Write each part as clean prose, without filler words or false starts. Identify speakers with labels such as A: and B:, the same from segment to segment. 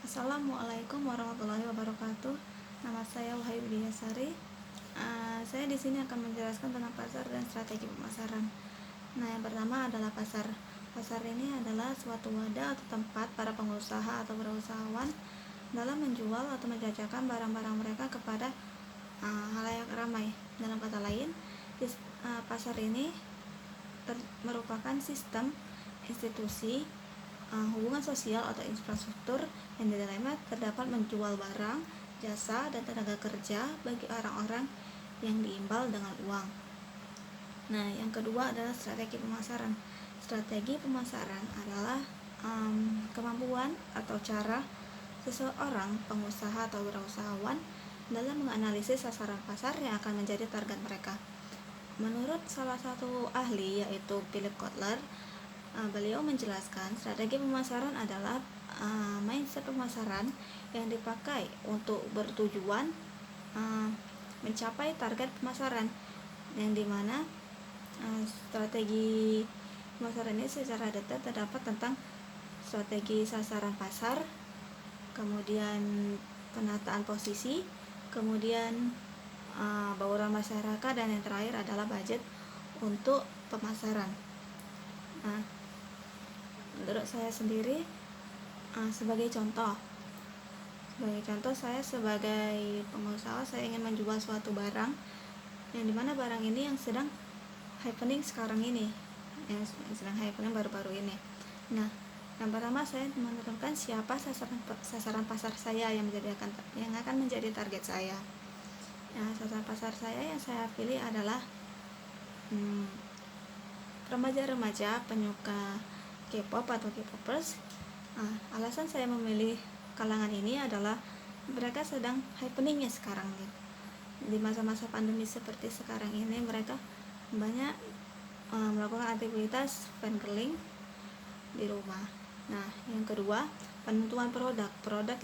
A: Assalamualaikum warahmatullahi wabarakatuh. Nama saya Wahyu Widiyasari. Saya di sini akan menjelaskan tentang pasar dan strategi pemasaran. Nah, yang pertama adalah pasar. Pasar ini adalah suatu wadah atau tempat para pengusaha atau berusahawan dalam menjual atau menjajakan barang-barang mereka kepada halayak ramai. Dalam kata lain, pasar ini merupakan sistem institusi hubungan sosial atau infrastruktur yang di dalamnya terdapat menjual barang, jasa, dan tenaga kerja bagi orang-orang yang diimbal dengan uang. Nah, yang kedua adalah strategi pemasaran. Strategi pemasaran adalah kemampuan atau cara seseorang pengusaha atau wirausahawan dalam menganalisis sasaran pasar yang akan menjadi target mereka. Menurut salah satu ahli yaitu Philip Kotler, beliau menjelaskan strategi pemasaran adalah mindset pemasaran yang dipakai untuk bertujuan mencapai target pemasaran, yang dimana strategi pemasaran ini secara detail terdapat tentang strategi sasaran pasar, kemudian penataan posisi, kemudian bauran masyarakat, dan yang terakhir adalah budget untuk pemasaran. Nah, menurut saya sendiri, sebagai contoh saya sebagai pengusaha, saya ingin menjual suatu barang yang dimana barang ini yang sedang happening sekarang ini, yang sedang happening baru-baru ini. Nah, yang pertama saya menentukan siapa sasaran pasar saya yang akan menjadi target saya. Nah, sasaran pasar saya yang saya pilih adalah remaja-remaja penyuka K-pop atau K-popers. Alasan saya memilih kalangan ini adalah mereka sedang happeningnya sekarang nih. Di masa-masa pandemi seperti sekarang ini, mereka banyak melakukan aktivitas fangirling di rumah. Nah, yang kedua, penentuan produk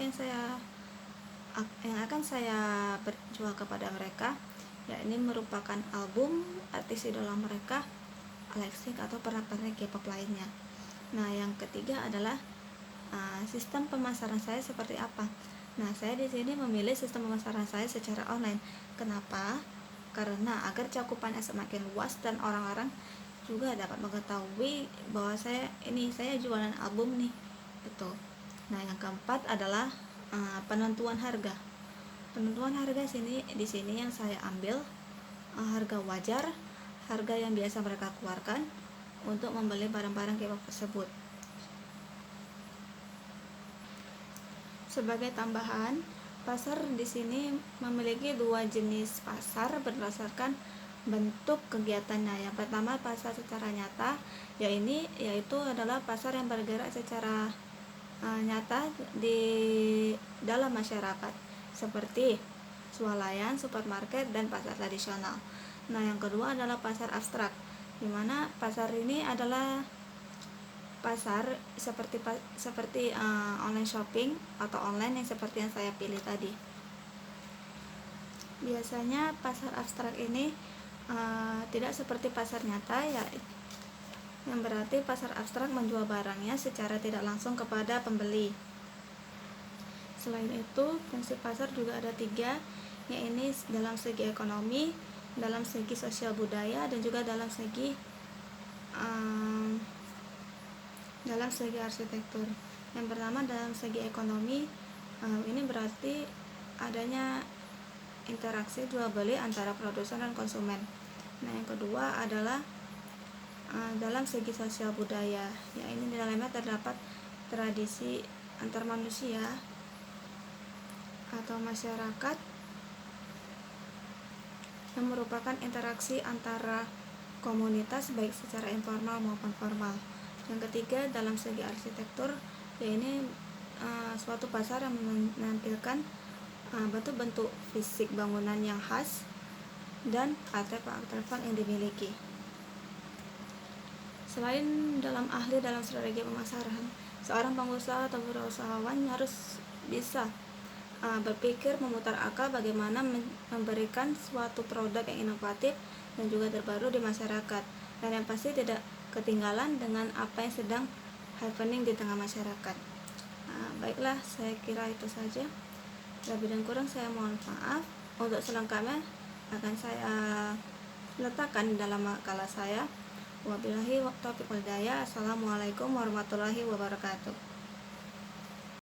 A: yang akan saya jual kepada mereka, yakni merupakan album artis idola mereka, Alexis atau pernak-pernik K-pop lainnya. Nah, yang ketiga adalah sistem pemasaran saya seperti apa. Nah, saya di sini memilih sistem pemasaran saya secara online. Kenapa? Karena agar cakupannya semakin luas dan orang-orang juga dapat mengetahui bahwa saya jualan album nih, gitu. Nah, yang keempat adalah penentuan harga. Penentuan harga di sini yang saya ambil harga wajar, harga yang biasa mereka keluarkan untuk membeli barang-barang K-pop tersebut. Sebagai tambahan, pasar di sini memiliki dua jenis pasar berdasarkan bentuk kegiatannya. Yang pertama, pasar secara nyata, yaitu adalah pasar yang bergerak secara nyata di dalam masyarakat, seperti swalayan, supermarket, dan pasar tradisional. Nah, yang kedua adalah pasar abstrak, di mana pasar ini adalah pasar seperti online shopping atau online yang seperti yang saya pilih tadi. Biasanya pasar abstrak ini tidak seperti pasar nyata, yang berarti pasar abstrak menjual barangnya secara tidak langsung kepada pembeli. Selain itu, fungsi pasar juga ada 3, yaitu dalam segi ekonomi, dalam segi sosial budaya, dan juga dalam segi arsitektur. Yang pertama, dalam segi ekonomi, ini berarti adanya interaksi jual beli antara produsen dan konsumen. Nah, yang kedua adalah dalam segi sosial budaya, ini di dalamnya terdapat tradisi antar manusia atau masyarakat yang merupakan interaksi antara komunitas baik secara informal maupun formal. Yang ketiga, dalam segi arsitektur, ini suatu pasar yang menampilkan bentuk-bentuk fisik bangunan yang khas dan artefak-artefak yang dimiliki. Selain dalam strategi pemasaran, seorang pengusaha atau wirausahawan harus bisa berpikir memutar akal bagaimana memberikan suatu produk yang inovatif dan juga terbaru di masyarakat, dan yang pasti tidak ketinggalan dengan apa yang sedang happening di tengah masyarakat. Baiklah, saya kira itu saja. Lebih dan kurang saya mohon maaf. Untuk selengkapnya akan saya letakkan di dalam makalah saya. Wabillahi taufiq wal hidayah. Assalamualaikum warahmatullahi wabarakatuh.